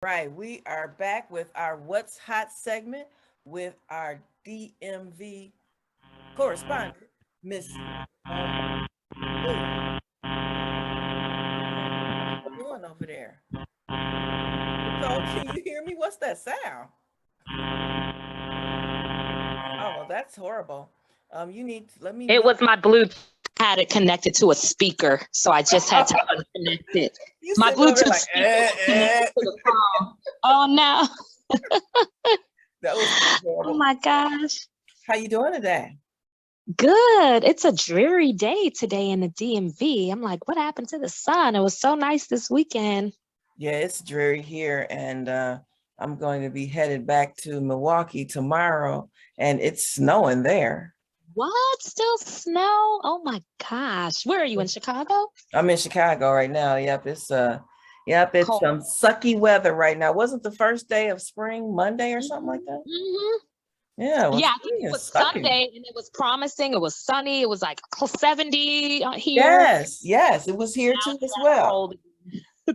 Right, we are back with our What's Hot segment with our DMV correspondent, Miss Nicole. What you doing over there? Nicole, can you hear me? What's that sound? Oh, well, that's horrible. You need to let me It mute. was my Bluetooth. I had it connected to a speaker, so I just had to unconnect it. You My sitting over there Bluetooth like, speaker was connected to the phone. Oh no. that was Oh horrible. my gosh. How you doing today? Good. It's a dreary day today in the DMV. I'm like, what happened to the sun? It was so nice this weekend. Yeah, it's dreary here, and I'm going to be headed back to Milwaukee tomorrow, and it's snowing there. What? Still snow? Oh my gosh. Where are you in Chicago? I'm in Chicago right now. Yep, it's Cold. some sucky weather right now. Wasn't the first day of spring Monday or something like that? Mm-hmm. Yeah, well, Yeah, I think spring it is was sucking. Sunday and it was promising. It was sunny. It was like 70 here. Yes, it was here Now too it's as got well.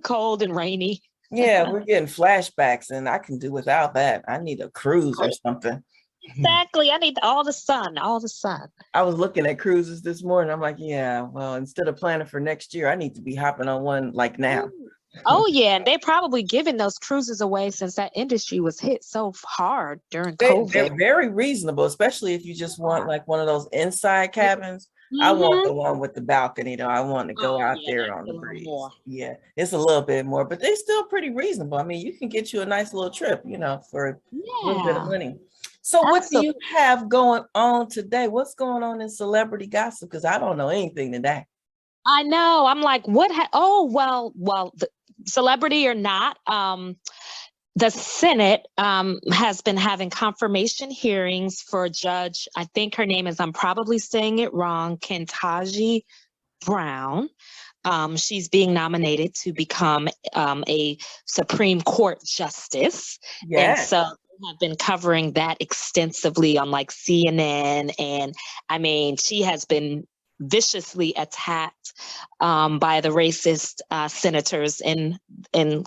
cold and rainy. Yeah, we're getting flashbacks, and I can do without that. I need a cruise or something. Exactly. I need all the sun, all the sun. I was looking at cruises this morning. I'm like, yeah, well, instead of planning for next year, I need to be hopping on one like now. Ooh. Oh yeah, and they're probably giving those cruises away since that industry was hit so hard during COVID. They're very reasonable, especially if you just want like one of those inside cabins. I want Mm-hmm. the one with the balcony though. I want to go Oh out yeah, there that's on a the little breeze. more. Yeah, it's a little bit more, but they're still pretty reasonable. I mean, you can get you a nice little trip, for a little bit of Yeah, money. So what do you absolutely. have going on today? What's going on in celebrity gossip? Because I don't know anything today. I know. I'm like, what? Oh well. Celebrity or not, the Senate has been having confirmation hearings for Judge. I think her name is. I'm probably saying it wrong. Ketanji Brown. She's being nominated to become a Supreme Court justice. And Yes. so we have been covering that extensively on like CNN. And I mean, she has been viciously attacked by the racist senators in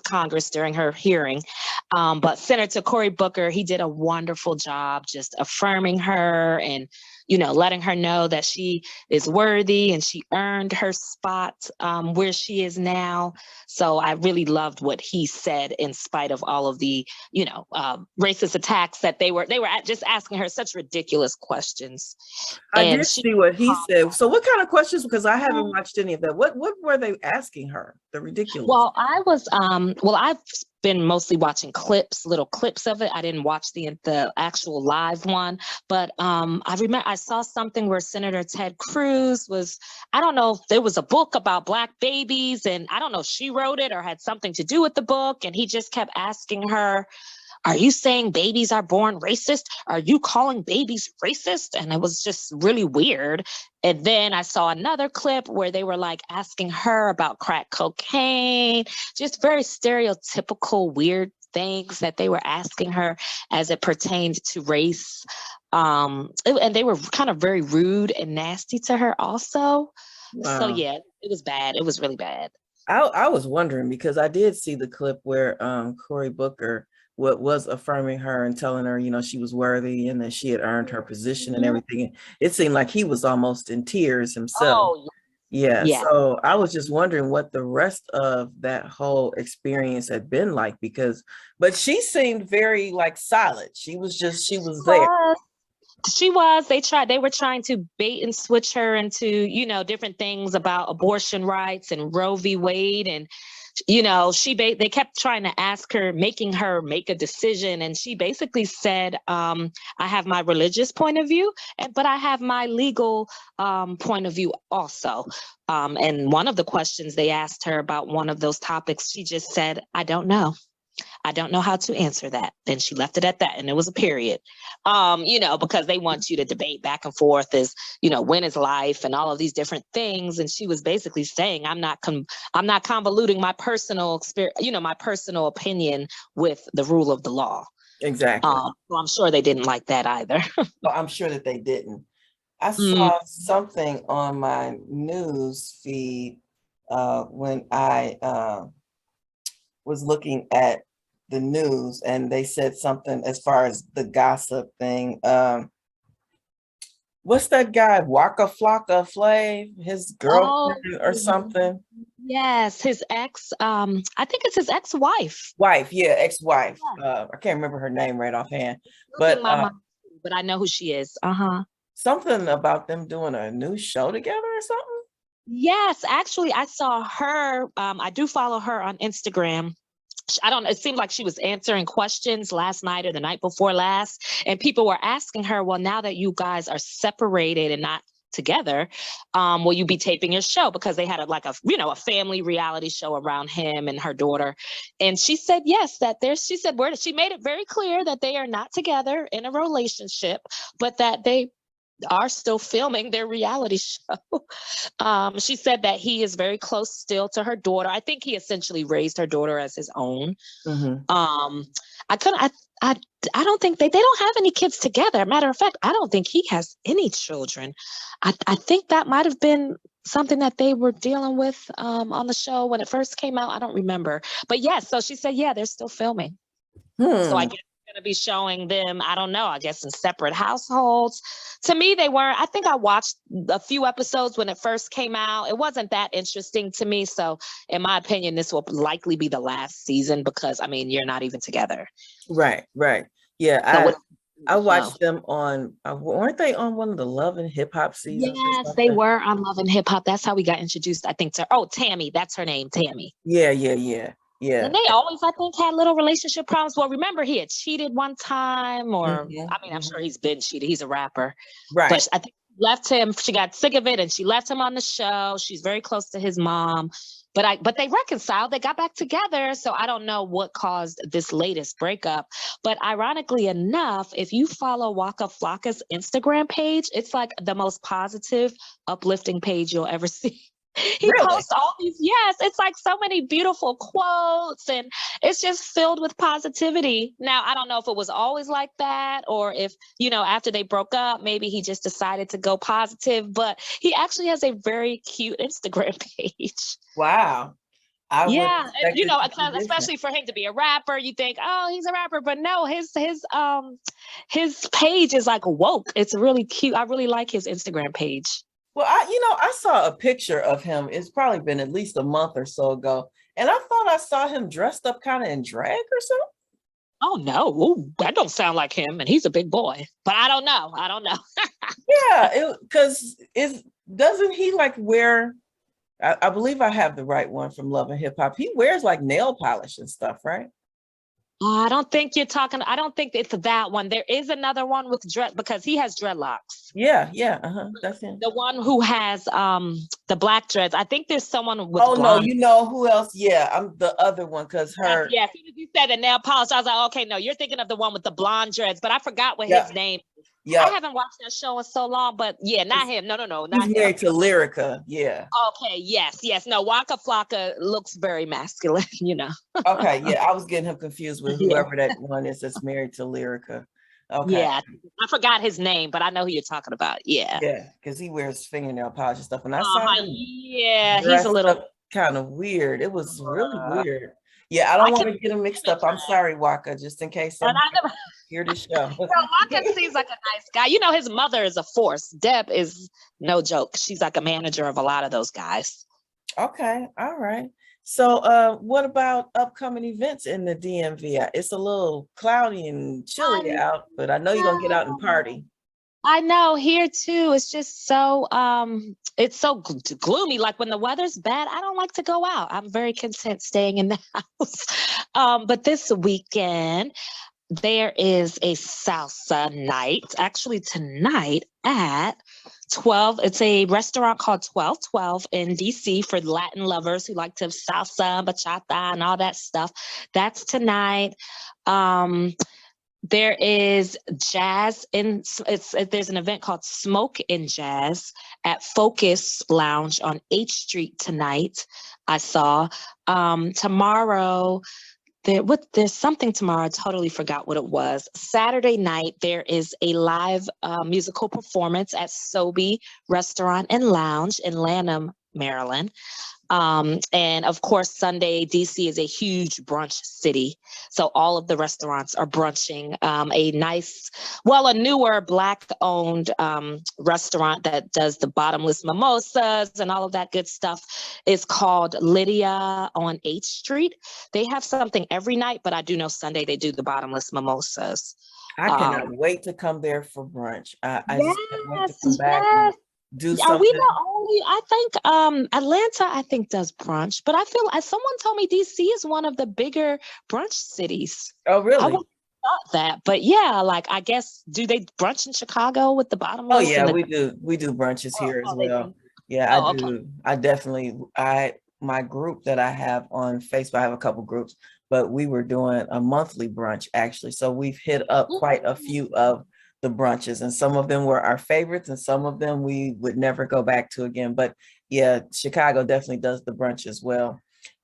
Congress during her hearing. But Senator Cory Booker, he did a wonderful job just affirming her and, letting her know that she is worthy and she earned her spot where she is now. So I really loved what he said in spite of all of the, racist attacks that they were just asking her such ridiculous questions. I And did she see what he said. So what kind of questions? Because I haven't calmed. watched any of that. What were they asking her? The ridiculous. I've been mostly watching little clips of it. I didn't watch the actual live one, but I remember I saw something where Senator Ted Cruz was, I don't know if there was a book about Black babies, and I don't know if she wrote it or had something to do with the book, and he just kept asking her, are you saying babies are born racist? Are you calling babies racist? And it was just really weird. And then I saw another clip where they were like asking her about crack cocaine, just very stereotypical, weird things that they were asking her as it pertained to race. And they were kind of very rude and nasty to her also. So Wow. yeah, it was bad. It was really bad. I was wondering because I did see the clip where Cory Booker was affirming her and telling her, she was worthy and that she had earned her position and Mhm. everything. It seemed like he was almost in tears himself. Oh, Yeah. yeah. So I was just wondering what the rest of that whole experience had been like but she seemed very like solid. She was there. She was. They were trying to bait and switch her into, different things about abortion rights and Roe v. Wade. And, they kept trying to ask her, making her make a decision. And she basically said, I have my religious point of view, but I have my legal point of view also. And one of the questions they asked her about one of those topics, she just said, I don't know. I don't know how to answer that. Then she left it at that. And it was a period. Because they want you to debate back and forth as, when is life and all of these different things. And she was basically saying, I'm not convoluting my personal experience, my personal opinion with the rule of the law. Exactly. So I'm sure they didn't like that either. Well, I'm sure that they didn't. I Mm. saw something on my news feed when I was looking at the news, and they said something as far as the gossip thing. What's that guy, Waka Flocka Flav, his Oh, girlfriend or something? yes, his ex, I think it's his ex-wife. Wife, yeah, ex-wife. Yeah. I can't remember her name right offhand, In but my mind, but I know who she is. Uh-huh. something about them doing a new show together or something. Yes, actually, I saw her. I do follow her on Instagram. I don't know, it seemed like she was answering questions last night or the night before last, and people were asking her, well, now that you guys are separated and not together, will you be taping your show? Because they had a family reality show around him and her daughter. And she said, yes, she made it very clear that they are not together in a relationship, but that they are still filming their reality show. She said that he is very close still to her daughter. I think he essentially raised her daughter as his own. Mm-hmm. I couldn't. I don't think they don't have any kids together. Matter of fact, I don't think he has any children. I think that might have been something that they were dealing with on the show when it first came out. I don't remember, but yes. So she said, yeah, they're still filming. So I guess it's going to be showing them, I don't know, I guess in separate households. To me, they weren't. I think I watched a few episodes when it first came out. It wasn't that interesting to me. So in my opinion, this will likely be the last season because, I mean, you're not even together. Right. Yeah, So I watched them on, weren't they on one of the Love and Hip Hop seasons or yes, they something? were on Love and Hip Hop. That's how we got introduced, I think, to, Tammy. That's her name, Tammy. Yeah. And they always, I think, had little relationship problems. Well, remember, he had cheated one time, or Mhm, I mean, I'm sure he's been cheated. He's a rapper, Right. but I think she left him. She got sick of it, and she left him on the show. She's very close to his mom, but they reconciled. They got back together. So I don't know what caused this latest breakup. But ironically enough, if you follow Waka Flocka's Instagram page, it's like the most positive, uplifting page you'll ever see. He Really? posts all these, yes, it's like so many beautiful quotes, and it's just filled with positivity. Now, I don't know if it was always like that, or if, after they broke up, maybe he just decided to go positive, but he actually has a very cute Instagram page. Wow. I would Yeah, and, expect it to be different. especially for him to be a rapper, you think, oh, he's a rapper, but no, his page is like woke. It's really cute. I really like his Instagram page. Well, I saw a picture of him. It's probably been at least a month or so ago. And I thought I saw him dressed up kind of in drag or something. Oh no, ooh, that don't sound like him, and he's a big boy. But I don't know. Yeah, because doesn't he like wear, I believe I have the right one from Love and Hip Hop. He wears like nail polish and stuff, right? I don't think you're talking. I don't think it's that one. There is another one with dread because he has dreadlocks. Yeah, that's him. The one who has the black dreads. I think there's someone with Oh no, blonde. you know who else? Yeah, I'm the other one because her. Yeah, as soon as you said the nail polish, I was like, okay, no, you're thinking of the one with the blonde dreads, but I forgot what his name. Yeah, I haven't watched that show in so long, but yeah, not him. No, not he's him. married to Lyrica. Yeah. Okay, yes. No, Waka Flocka looks very masculine, Okay, yeah, I was getting him confused with whoever that one is that's married to Lyrica. Okay. Yeah, I forgot his name, but I know who you're talking about. Yeah. Yeah, because he wears fingernail polish and stuff. And I saw him yeah, he's a little kind of weird. It was really weird. Yeah, I don't want to get him mixed up. I'm sorry, Waka, just in case somebody hear the show. Waka seems like a nice guy. His mother is a force. Deb is no joke. She's like a manager of a lot of those guys. Okay, all right. So what about upcoming events in the DMV? It's a little cloudy and chilly out, but I know you're gonna get out and party. I know, here too. It's just so it's so gloomy. Like when the weather's bad, I don't like to go out. I'm very content staying in the house. But this weekend there is a salsa night, actually tonight at 12. It's a restaurant called 1212 in DC for Latin lovers who like to have salsa, bachata, and all that stuff. That's tonight. There is jazz there's an event called Smoke and Jazz at Focus Lounge on H Street tonight. I saw tomorrow. There's something tomorrow. I totally forgot what it was. Saturday night, there is a live musical performance at Sobe Restaurant and Lounge in Lanham, Maryland. And of course, Sunday, DC is a huge brunch city. So all of the restaurants are brunching. A newer Black-owned restaurant that does the bottomless mimosas and all of that good stuff is called Lydia on H Street. They have something every night, but I do know Sunday they do the bottomless mimosas. I cannot wait to come there for brunch. I just can't wait to Yes, come back and do Are we something. the only? I think Atlanta, I think, does brunch, but I feel like someone told me DC is one of the bigger brunch cities. Oh, I really? wouldn't have thought that, but yeah, like I guess do they brunch in Chicago with the Oh, bottomless yeah, and the we do brunches here as they well. do? Yeah, I Oh, okay. do. I definitely, my group that I have on Facebook, I have a couple groups, but we were doing a monthly brunch actually. So we've hit up quite a few of the brunches, and some of them were our favorites and some of them we would never go back to again. But yeah, Chicago definitely does the brunch as well.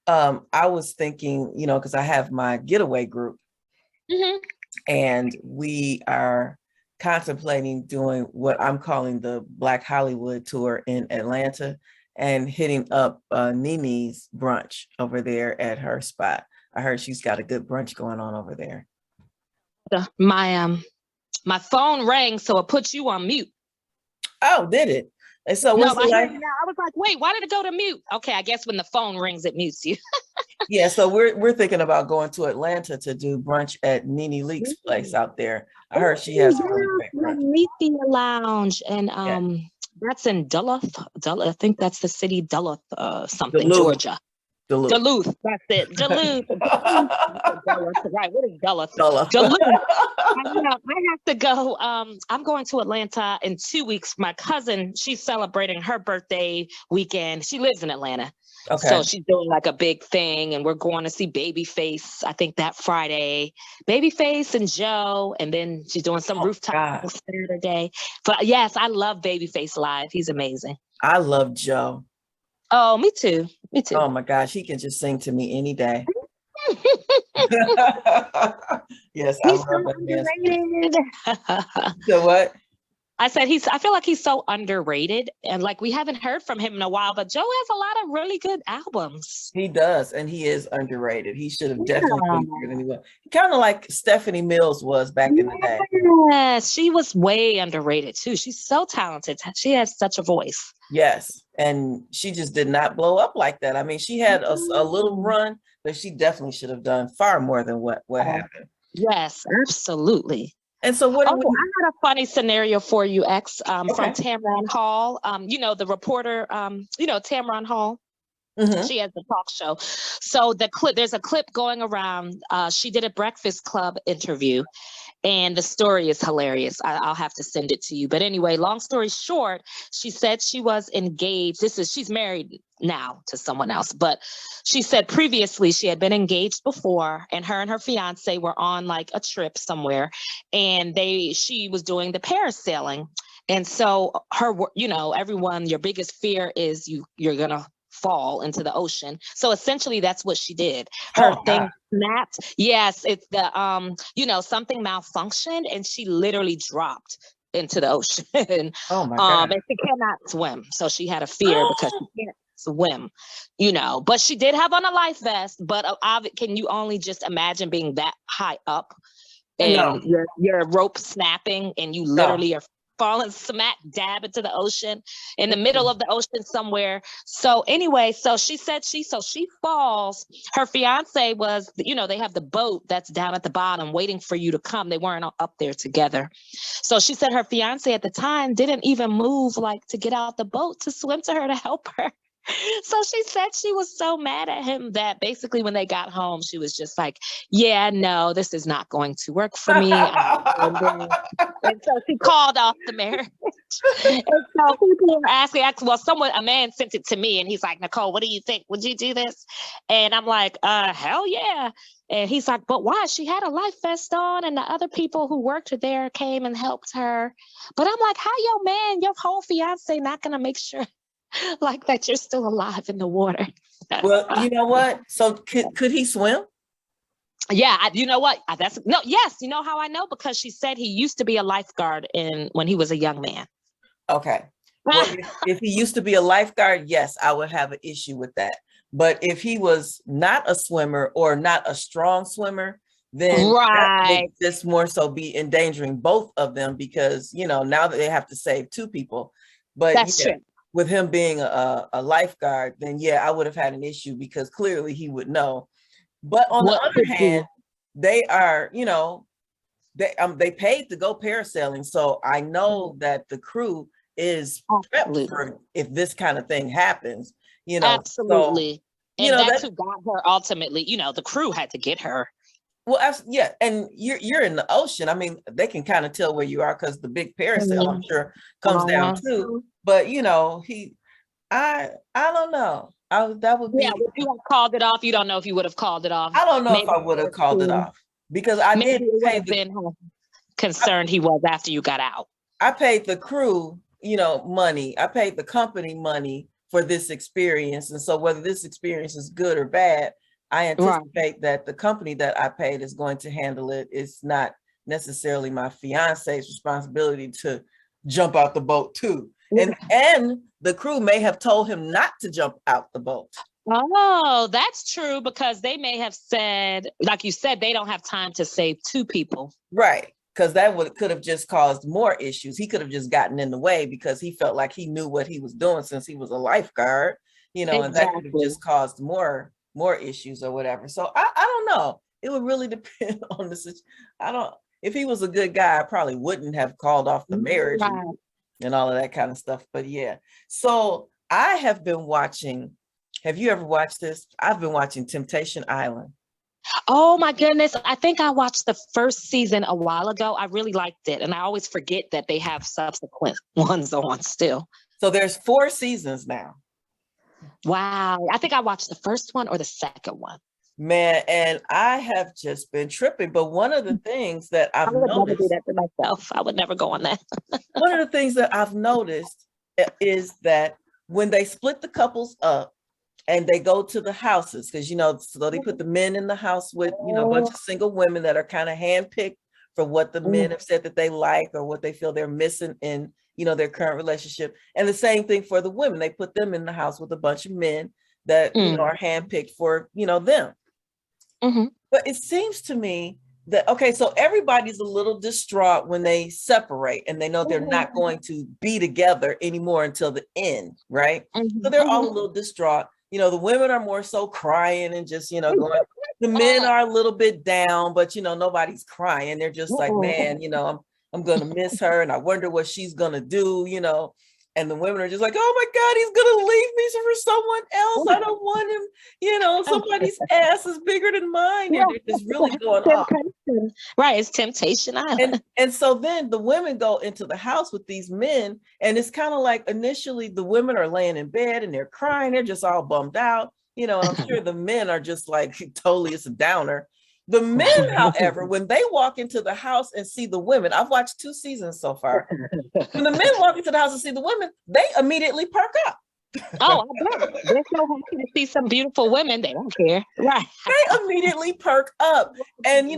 I was thinking, because I have my getaway group, Mhm. and we are contemplating doing what I'm calling the Black Hollywood tour in Atlanta and hitting up Nini's brunch over there at her spot. I heard she's got a good brunch going on over there. My phone rang, so it put you on mute. Oh, did it? And so No, what's it I hear like? you now. I was like, wait, why did it go to mute? Okay, I guess when the phone rings, it mutes you. Yeah, so we're thinking about going to Atlanta to do brunch at Nene Leak's place out there. I heard she has a really great brunch. Media Lounge, and Yeah. that's in Duluth. I think that's the city, Duluth, something, Duluth. Georgia. Duluth, that's it. Duluth. Right, what is Duluth? Duluth. I have to go. I'm going to Atlanta in 2 weeks. My cousin, she's celebrating her birthday weekend. She lives in Atlanta. Okay. So she's doing like a big thing, and we're going to see Babyface, I think that Friday. Babyface and Joe, and then she's doing some rooftop Saturday. But yes, I love Babyface live. He's amazing. I love Joe. Oh, me too. Me too. Oh my gosh, he can just sing to me any day. Yes, I love that man. So what? I said I feel like he's so underrated, and like we haven't heard from him in a while, but Joe has a lot of really good albums. He does, and he is underrated. He should have definitely been bigger than he was. Kind of like Stephanie Mills was back in the day. Yes, she was way underrated too. She's so talented. She has such a voice. Yes, and she just did not blow up like that. I mean, she had a little run, but she definitely should have done far more than what happened. Yes, absolutely. And so what? I had a funny scenario for you, X, from Tamron Hall. The reporter, Tamron Hall. Mm-hmm. She has the talk show. So there's a clip going around. She did a Breakfast Club interview, and the story is hilarious. I'll have to send it to you. But anyway, long story short, she said she was engaged. She's married now to someone else, but she said previously she had been engaged before, and her fiance were on like a trip somewhere, and she was doing the parasailing. And so everyone, your biggest fear is you're gonna fall into the ocean. So essentially that's what she did. Her thing snapped. Yes, it's the something malfunctioned, and she literally dropped into the ocean. Oh my God. And she cannot swim. So she had a fear because she can't swim, but she did have on a life vest. But can you only just imagine being that high up and your rope snapping, and you literally are falling smack dab into the ocean, in the middle of the ocean somewhere. So anyway, so she said she falls. Her fiance was, they have the boat that's down at the bottom waiting for you to come. They weren't up there together. So she said her fiance at the time didn't even move like to get out the boat to swim to her to help her. So she said she was so mad at him that basically when they got home, she was just like, yeah, no, this is not going to work for me. And so she called off the marriage. And so people were asking, well, a man sent it to me, and he's like, Nicole, what do you think? Would you do this? And I'm like, hell yeah. And he's like, but why? She had a life vest on, and the other people who worked there came and helped her. But I'm like, how your whole fiance not going to make sure like that you're still alive in the water? Well, you know what? So could he swim? Yeah, you know what? Yes, you know how I know? Because she said he used to be a lifeguard when he was a young man. Okay. Well, if he used to be a lifeguard, yes, I would have an issue with that. But if he was not a swimmer or not a strong swimmer, then that would Right. just more so be endangering both of them because, now that they have to save two people. But That's yeah, true. with him being a lifeguard, then yeah, I would have had an issue because clearly he would know. But on the What other could be. hand, they are, they paid to go parasailing. So I know that the crew is prepped Absolutely. for if this kind of thing happens, so Absolutely. And that's that who got her ultimately. The crew had to get her. well, yeah, and you're in the ocean. I mean, they can kind of tell where you are because the big parasail, I'm sure, comes down too. But I don't know. That would Yeah, be. would you have called it off? You don't know if you would have called it off. I don't know if Maybe I would have called it off because I maybe did it would pay have been how concerned he was after you got out. I paid the crew, money. I paid the company money for this experience. And so whether this experience is good or bad, I anticipate that the company that I paid is going to handle it. It's not necessarily my fiance's responsibility to jump out the boat too. And the crew may have told him not to jump out the boat. Oh, that's true because they may have said, like you said, they don't have time to save two people. Right. Because could have just caused more issues. He could have just gotten in the way because he felt like he knew what he was doing since he was a lifeguard, and that could have just caused more issues or whatever. So I don't know. It would really depend on the situation. If he was a good guy, I probably wouldn't have called off the marriage and all of that kind of stuff. But yeah. So I have been watching. Have you ever watched this? I've been watching Temptation Island. Oh my goodness. I think I watched the first season a while ago. I really liked it. And I always forget that they have subsequent ones on still. So there's 4 seasons now. Wow. I think I watched the first one or the second one. Man, and I have just been tripping. But one of the things that I've noticed. I would never do that to myself. I would never go on that. One of the things that I've noticed is that when they split the couples up, and they go to the houses because, so they put the men in the house with, a bunch of single women that are kind of handpicked for what the men have said that they like or what they feel they're missing in, their current relationship. And the same thing for the women. They put them in the house with a bunch of men that, are handpicked for, them. Mm-hmm. But it seems to me that, okay, so everybody's a little distraught when they separate and they know they're not going to be together anymore until the end, right? So they're all a little distraught. The women are more so crying and just, going, the men are a little bit down, but, nobody's crying. They're just like, man, I'm going to miss her. And I wonder what she's going to do, and the women are just like, oh my God, he's going to leave me for someone else. I don't want him, somebody's ass is bigger than mine. And they're just really going off. Right, it's Temptation Island. And so then the women go into the house with these men, and it's kind of like initially the women are laying in bed and they're crying. They're just all bummed out, and I'm sure the men are just like, totally, it's a downer. The men, however, when they walk into the house and see the women, I've watched 2 seasons so far. When the men walk into the house and see the women, they immediately perk up. Oh, I bet. They're so happy to see some beautiful women. They don't care. Right. They immediately perk up. And,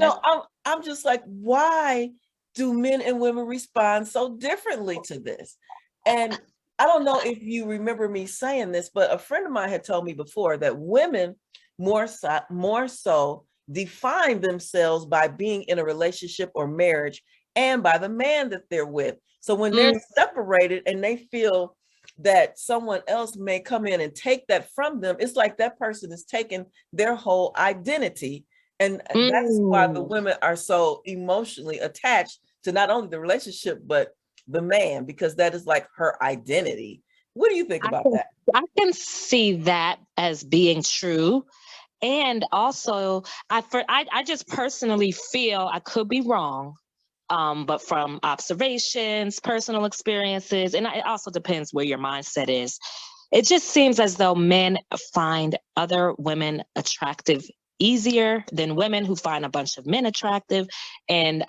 I'm just like, why do men and women respond so differently to this? And I don't know if you remember me saying this, but a friend of mine had told me before that women more so define themselves by being in a relationship or marriage and by the man that they're with. So when they're separated and they feel that someone else may come in and take that from them, it's like that person is taking their whole identity. And that's why the women are so emotionally attached to not only the relationship, but the man, because that is like her identity. What do you think about that? I can see that as being true. And also, I just personally feel, I could be wrong, but from observations, personal experiences, and it also depends where your mindset is. It just seems as though men find other women attractive easier than women who find a bunch of men attractive. And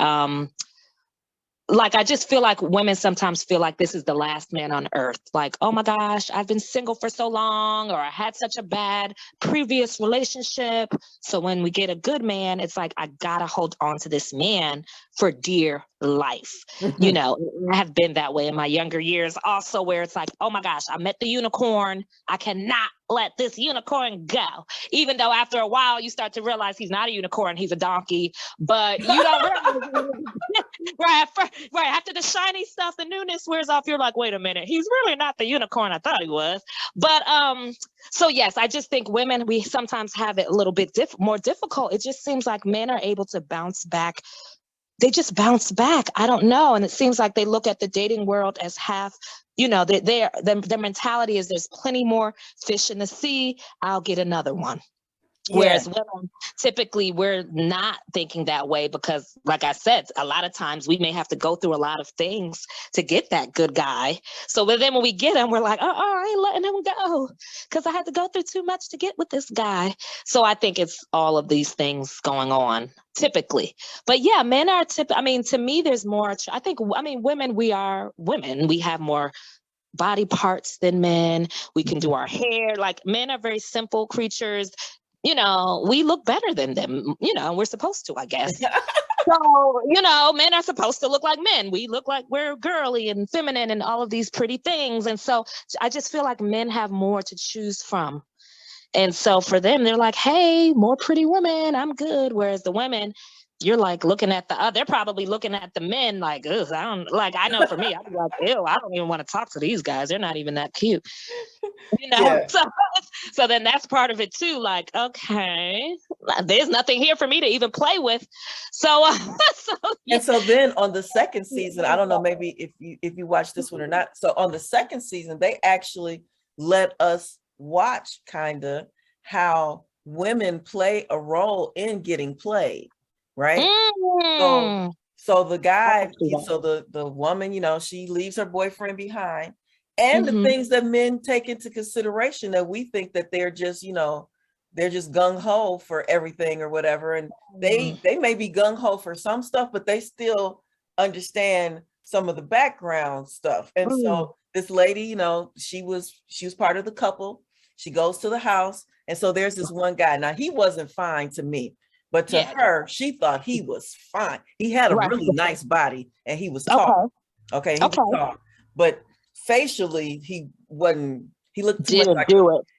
like, I just feel like women sometimes feel like this is the last man on earth. Like, oh my gosh, I've been single for so long, or I had such a bad previous relationship. So when we get a good man, it's like, I gotta hold on to this man for dear life. You know, I have been that way in my younger years also, where it's like, oh my gosh, I met the unicorn. I cannot let this unicorn go. Even though after a while you start to realize he's not a unicorn, he's a donkey, but you don't realize right after the shiny stuff, the newness wears off, you're like, wait a minute, he's really not the unicorn I thought he was. But so yes, I just think women, we sometimes have it a little bit more difficult. It just seems like men are able to bounce back. They just bounce back. I don't know. And it seems like they look at the dating world as half, you know, their mentality is there's plenty more fish in the sea. I'll get another one. Yeah. Whereas women, typically, we're not thinking that way because, like I said, a lot of times we may have to go through a lot of things to get that good guy. So but then when we get him, we're like, oh, I ain't letting him go because I had to go through too much to get with this guy. So I think it's all of these things going on typically. But yeah, men are I mean, to me, there's more. I mean, women, we are women. We have more body parts than men. We can do our hair. Like, men are very simple creatures. You know, we look better than them, you know, we're supposed to, I guess. So, you know, men are supposed to look like men. We look like we're girly and feminine and all of these pretty things. And so I just feel like men have more to choose from. And so for them, they're like, hey, more pretty women, I'm good. Whereas the women, you're like looking at they're probably looking at the men like, ugh, I know for me, I'd be like, ew, I don't even want to talk to these guys. They're not even that cute. You know, Yeah. so then that's part of it too. Like, okay, there's nothing here for me to even play with. So, yeah. And so then on the second season, I don't know, maybe if you watch this one or not. So on the second season, they actually let us watch kind of how women play a role in getting played, right? So the guy, so the woman, you know, she leaves her boyfriend behind. And the things that men take into consideration that we think that they're just, you know, they're just gung-ho for everything or whatever. And they may be gung-ho for some stuff, but they still understand some of the background stuff. And so this lady, you know, she was part of the couple. She goes to the house. And so there's this one guy. Now, he wasn't fine to me, but to her, she thought he was fine. He had a really nice body and he was tall. Okay. He was tall. But facially, he wasn't. He looked too much like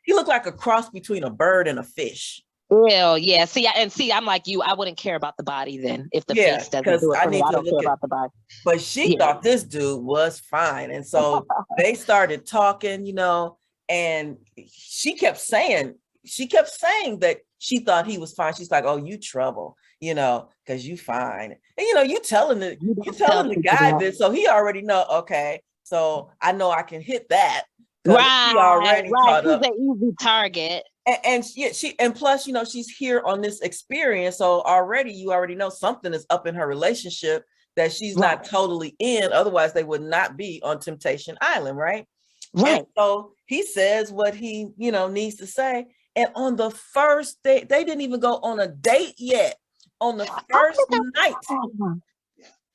he looked like a cross between a bird and a fish. Well, yeah. See, I'm like you. I wouldn't care about the body then if the face doesn't do it for me. I don't care about the body. But she thought this dude was fine, and so they started talking, you know. And she kept saying that she thought he was fine. She's like, "Oh, you trouble, you know, because you fine." And you know, you telling the guy this, so he already know. Okay. So I know I can hit that. Right. He already caught up. He's an easy target. And she plus, you know, she's here on this experience. So you already know something is up in her relationship that she's not totally in. Otherwise, they would not be on Temptation Island, right? Right. And so he says what he, you know, needs to say. And on the first day, they didn't even go on a date yet. On the first night,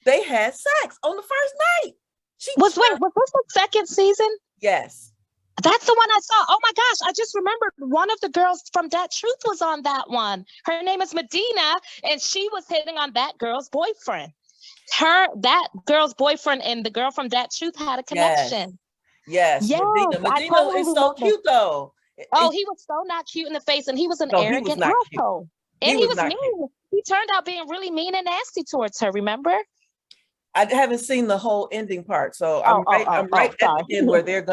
they had sex on the first night. Was this the second season? Yes. That's the one I saw. Oh my gosh, I just remembered one of the girls from That Truth was on that one. Her name is Medina, and she was hitting on that girl's boyfriend. That girl's boyfriend and the girl from That Truth had a connection. Yes. Medina is so cute though. Oh, he was so not cute in the face, and he was an arrogant asshole. And he was mean. He turned out being really mean and nasty towards her, remember? I haven't seen the whole ending part, so I'm right at the end where they're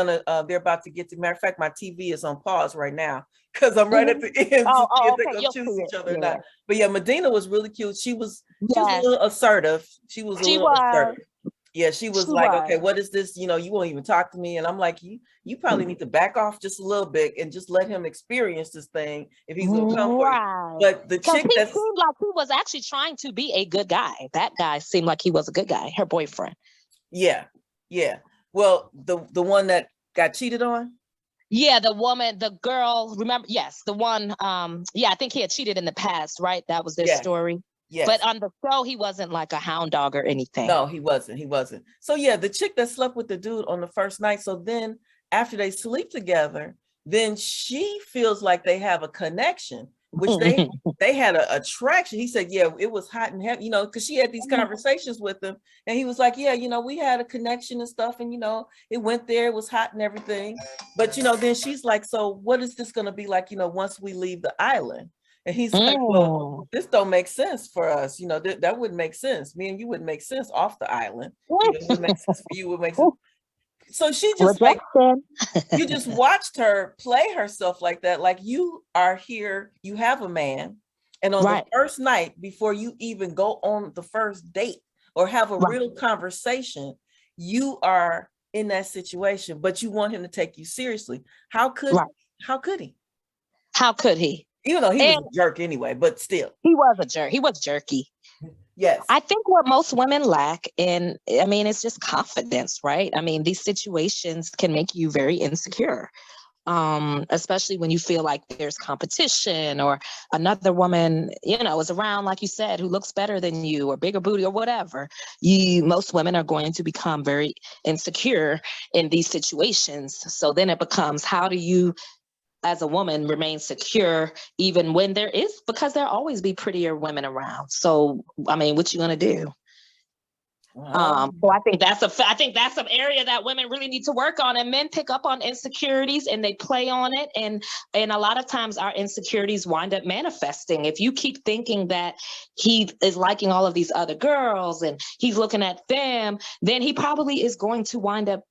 about to get to. Matter of fact, my TV is on pause right now because I'm right at the end. They're gonna choose each other or not. But yeah, Medina was really cute. She was a little assertive. She was assertive. Yeah, she was like, okay, what is this? You know, you won't even talk to me. And I'm like, you probably need to back off just a little bit and just let him experience this thing if he's gonna come for you. But the chick that seemed like he was actually trying to be a good guy. That guy seemed like he was a good guy, her boyfriend. Yeah. Well, the one that got cheated on? Yeah, the girl, remember, yes, the one, I think he had cheated in the past, right? That was their story. But Yes. on the show, he wasn't like a hound dog or anything. No, he wasn't. He wasn't. So yeah, the chick that slept with the dude on the first night. So then after they sleep together, then she feels like they have a connection, which they had a attraction. He said, yeah, it was hot and heavy, because she had these conversations with him, and he was like, yeah, we had a connection and stuff, and it went there, it was hot and everything. But then she's like, so what is this gonna be like, once we leave the island? And he's like, well, this don't make sense for us. That wouldn't make sense. Me and you wouldn't make sense off the island. It wouldn't make sense for you, would make sense. So she just like, you just watched her play herself like that. Like, you are here, you have a man, and on the first night, before you even go on the first date or have a real conversation, you are in that situation, but you want him to take you seriously. How could he? How could he? Even though he was a jerk anyway, but still. He was a jerk. He was jerky. Yes. I think what most women lack, and I mean, it's just confidence, right? I mean, these situations can make you very insecure, especially when you feel like there's competition or another woman, is around, like you said, who looks better than you or bigger booty or whatever. Most women are going to become very insecure in these situations. So then it becomes, how do you, as a woman, remain secure even when because there'll always be prettier women around. So, I mean, what you gonna do? So I think that's some area that women really need to work on, and men pick up on insecurities and they play on it. And a lot of times our insecurities wind up manifesting. If you keep thinking that he is liking all of these other girls and he's looking at them, then he probably is going to wind up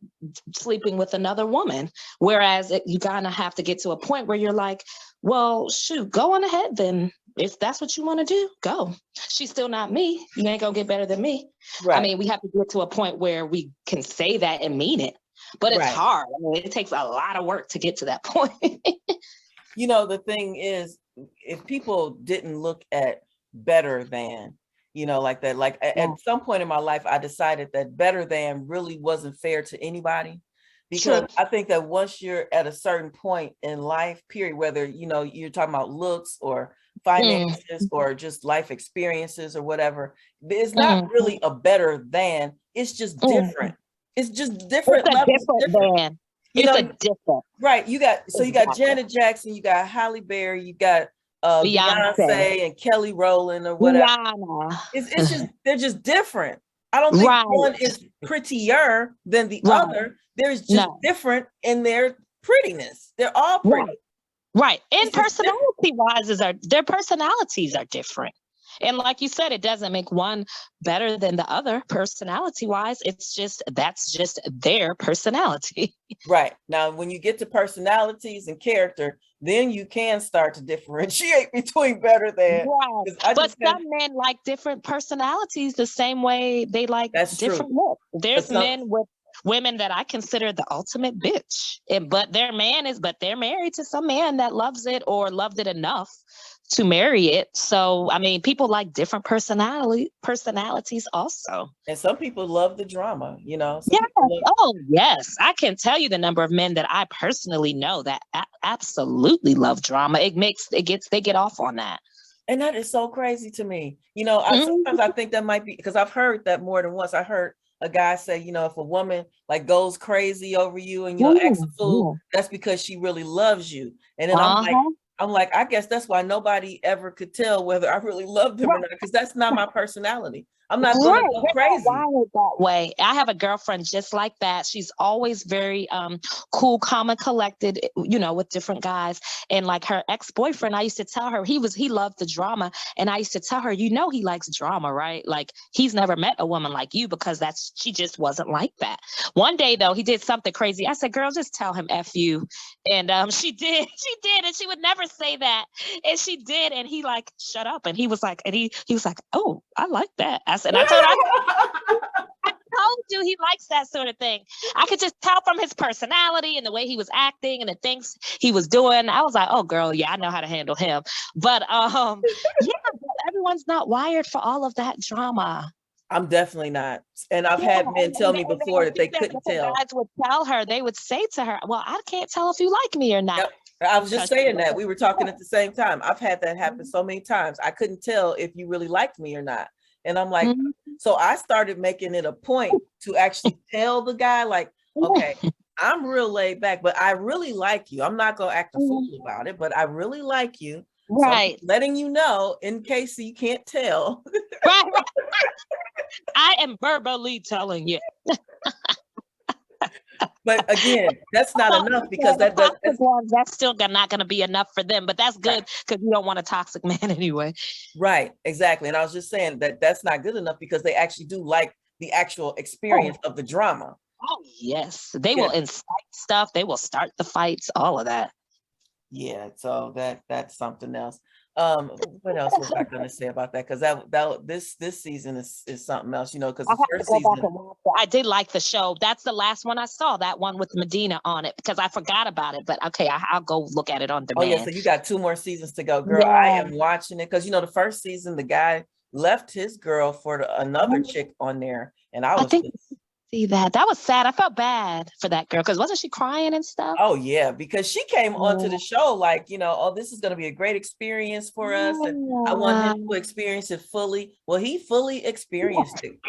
sleeping with another woman. Whereas you gotta have to get to a point where you're like, well, shoot, go on ahead then. If that's what you want to do, go. She's still not me. You ain't gonna get better than me. Right. I mean, we have to get to a point where we can say that and mean it, but it's hard. I mean, it takes a lot of work to get to that point. The thing is, if people didn't look at better than, like that, like at some point in my life, I decided that better than really wasn't fair to anybody. Because I think that once you're at a certain point in life, period, whether, you're talking about looks or finances or just life experiences or whatever, it's not really a better than, it's just different. It's just different levels. It's a different. Right. You got Janet Jackson, you got Halle Berry, you got Beyonce and Kelly Rowland or whatever. It's just, they're just different. I don't think one is prettier than the other. There's just different in their prettiness. They're all pretty. Right. And personality-wise, their personalities are different. And like you said, it doesn't make one better than the other personality-wise. That's just their personality. Right. Now, when you get to personalities and character, then you can start to differentiate between better than. Right. But some men like different personalities the same way they like different looks. There's men with women that I consider the ultimate bitch, but they're married to some man that loves it or loved it enough to marry it. So, I mean, people like different personalities also. And some people love the drama, Yes. Yes. I can tell you the number of men that I personally know that absolutely love drama. They get off on that. And that is so crazy to me. Sometimes I think that might be, because I've heard that more than once. I heard a guy say, if a woman like goes crazy over you and acts a fool, that's because she really loves you. And then I'm like, I guess that's why nobody ever could tell whether I really loved them or not, because that's not my personality. I'm not going to go crazy. That way. I have a girlfriend just like that. She's always very cool, calm, and collected, with different guys. And like her ex-boyfriend, I used to tell her he loved the drama. And I used to tell her, he likes drama, right? Like, he's never met a woman like you, because she just wasn't like that. One day though, he did something crazy. I said, girl, just tell him F you. And she did. And she would never say that. And she did. And he like, shut up. And he was like, oh, I like that. And I told you he likes that sort of thing. I could just tell from his personality and the way he was acting and the things he was doing. I was like, oh girl, yeah, I know how to handle him. But but everyone's not wired for all of that drama. I'm definitely not. And I've had men tell me before that they couldn't tell. Guys would tell her, they would say to her, well, I can't tell if you like me or not. Yep. I was just Because she saying that wasn't. we were talking at the same time. I've had that happen so many times. I couldn't tell if you really liked me or not. And I'm like, Mhm. so I started making it a point to actually tell the guy, like, okay, I'm real laid back, but I really like you. I'm not gonna act a fool about it, but I really like you. So I'm Right. letting you know in case you can't tell. Right, right. I am verbally telling you. But again, that's not Well, enough for because the that's toxic ones, that's still not going to be enough for them, but that's right. good because you don't want a toxic man anyway. Right, exactly. And I was just saying that that's not good enough because they actually do like the actual Oh, experience of the drama. oh yes. They will Yeah. incite stuff. They will start the fights, all of that. Yeah, so that's something else. What else was I gonna say about that? Because this season is something else, because I the have to first go back season, and watch it. I did like the show. That's the last one I saw, that one with Medina on it, because I forgot about it. But okay, I'll go look at it on oh yeah, so demand. you got 2 more seasons to go, girl. I Yeah. am watching it because the first season, the guy left his girl for another chick on there, and I I was think just, see that. That was sad. I felt bad for that girl because wasn't she crying and stuff? oh yeah, because she came onto Yeah. the show like, oh, this is gonna be a great experience for us, and I want him to experience it fully. Well, he fully experienced it.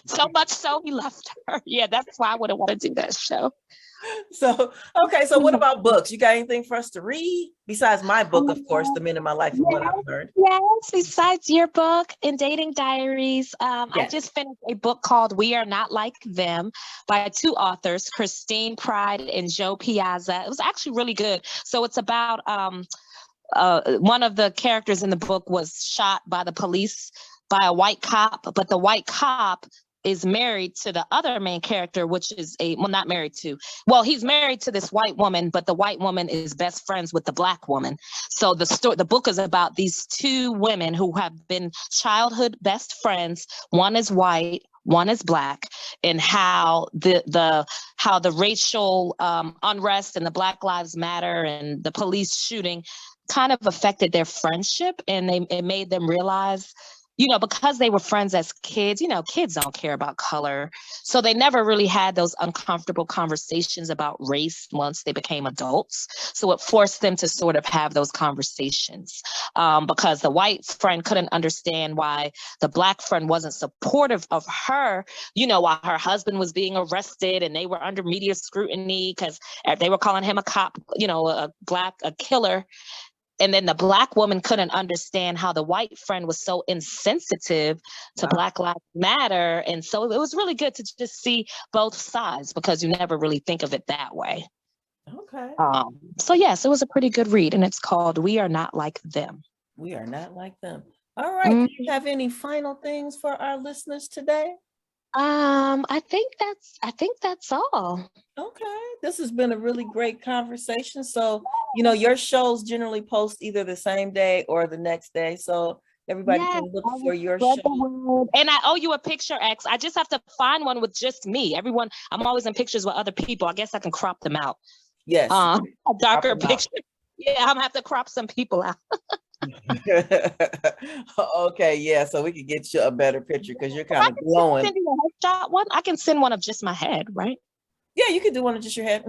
So much so he left her. Yeah, that's why I wouldn't want to do that show. So, okay, so what about books? You got anything for us to read besides my book, of course, The Men in My Life and What Yes, I've Learned? yes. Besides your book and Dating Diaries, I Yes. just finished a book called We Are Not Like Them by two authors, Christine Pride and Joe Piazza. It was actually really good. So it's about one of the characters in the book was shot by the police by a white cop, but the white cop is married to the other main character, which is not married to, well, he's married to this white woman, but the white woman is best friends with the black woman. So the book is about these two women who have been childhood best friends. One is white, one is black, and how the racial unrest and the Black Lives Matter and the police shooting kind of affected their friendship, and it made them realize, because they were friends as kids, kids don't care about color. So they never really had those uncomfortable conversations about race once they became adults. So it forced them to sort of have those conversations, because the white friend couldn't understand why the black friend wasn't supportive of her, while her husband was being arrested and they were under media scrutiny because they were calling him a cop, a killer. And then the black woman couldn't understand how the white friend was so insensitive to Wow. Black Lives Matter. And so it was really good to just see both sides because you never really think of it that way. Okay. So yes, it was a pretty good read, and it's called We Are Not Like Them. We are not like them. All right. Do you have any final things for our listeners today? I think that's all. Okay. This has been a really great conversation. So, your shows generally post either the same day or the next day. So everybody Yes, can look I for will your spread show. the word. And I owe you a picture, X. I just have to find one with just me. Everyone, I'm always in pictures with other people. I guess I can crop them out. Yes. A darker Crop 'em out. picture. Yeah, I'm gonna have to crop some people out. Okay, yeah, so we could get you a better picture because you're I kind of can glowing. send you a headshot one. I can send one of just my head, right? Yeah, you could do one of just your head.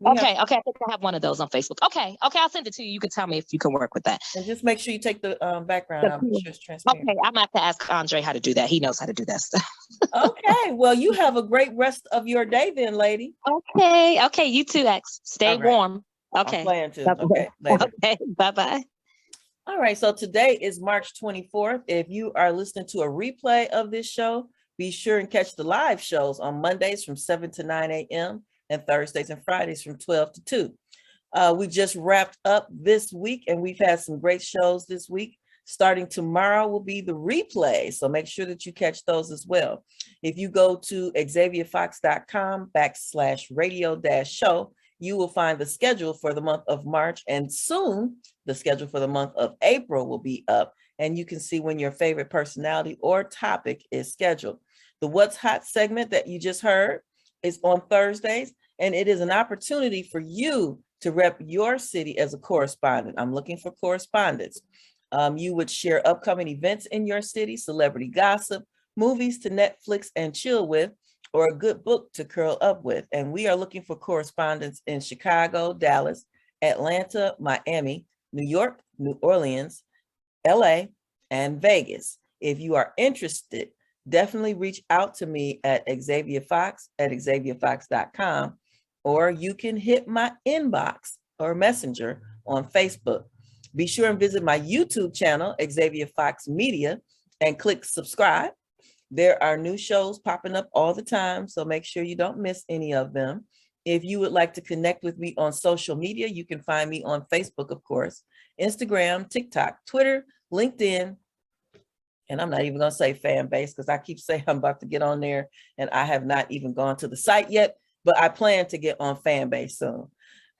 Okay, I think I have one of those on Facebook. Okay, I'll send it to you. You can tell me if you can work with that. And just make sure you take the background out. Make sure it's transparent. Okay, I'm gonna have to ask Andre how to do that. He knows how to do that stuff. Okay, well, you have a great rest of your day then, lady. Okay, you too, X. Stay All right. warm. Okay. I'm playing too. Okay, later. Okay, bye-bye. All right, so today is March 24th. If you are listening to a replay of this show, be sure and catch the live shows on Mondays from 7 to 9 a.m. and Thursdays and Fridays from 12 to 2. We just wrapped up this week and we've had some great shows this week. Starting tomorrow will be the replay, so make sure that you catch those as well. If you go to xavierfox.com/radio-show, you will find the schedule for the month of March, and soon the schedule for the month of April will be up, and you can see when your favorite personality or topic is scheduled. The What's Hot segment that you just heard is on Thursdays, and it is an opportunity for you to rep your city as a correspondent. I'm looking for correspondents. You would share upcoming events in your city, celebrity gossip, movies to Netflix and chill with, or a good book to curl up with. And we are looking for correspondents in Chicago, Dallas, Atlanta, Miami, New York, New Orleans, LA, and Vegas. If you are interested, definitely reach out to me at Xavier Fox at xavierfox.com, or you can hit my inbox or messenger on Facebook. Be sure and visit my YouTube channel, Xavier Fox Media, and click subscribe. There are new shows popping up all the time, so make sure you don't miss any of them. If you would like to connect with me on social media, you can find me on Facebook, of course, Instagram, TikTok, Twitter, LinkedIn, and I'm not even going to say fan base because I keep saying I'm about to get on there and I have not even gone to the site yet, but I plan to get on fan base soon.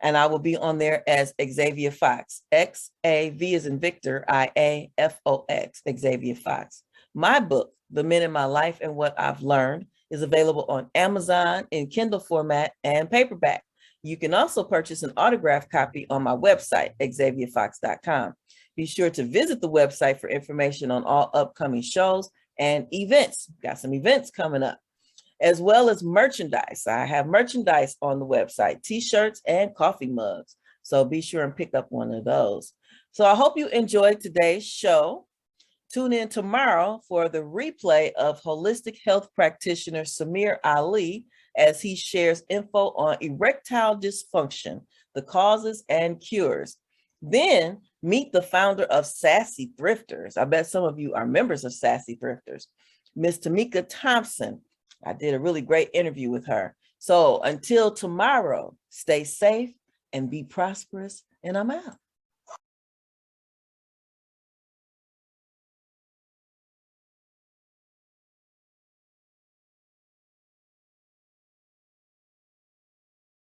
And I will be on there as Xavier Fox, X-A-V as in Victor, I-A-F-O-X, Xavier Fox. My book, The Men in My Life and What I've Learned, is available on Amazon in Kindle format and paperback. You can also purchase an autographed copy on my website, xavierfox.com. Be sure to visit the website for information on all upcoming shows and events. Got some events coming up, as well as merchandise. I have merchandise on the website, t-shirts and coffee mugs. So be sure and pick up one of those. So I hope you enjoyed today's show. Tune in tomorrow for the replay of holistic health practitioner Samir Ali as he shares info on erectile dysfunction, the causes and cures. Then meet the founder of Sassy Thrifters. I bet some of you are members of Sassy Thrifters, Miss Tamika Thompson. I did a really great interview with her. So until tomorrow, stay safe and be prosperous, and I'm out.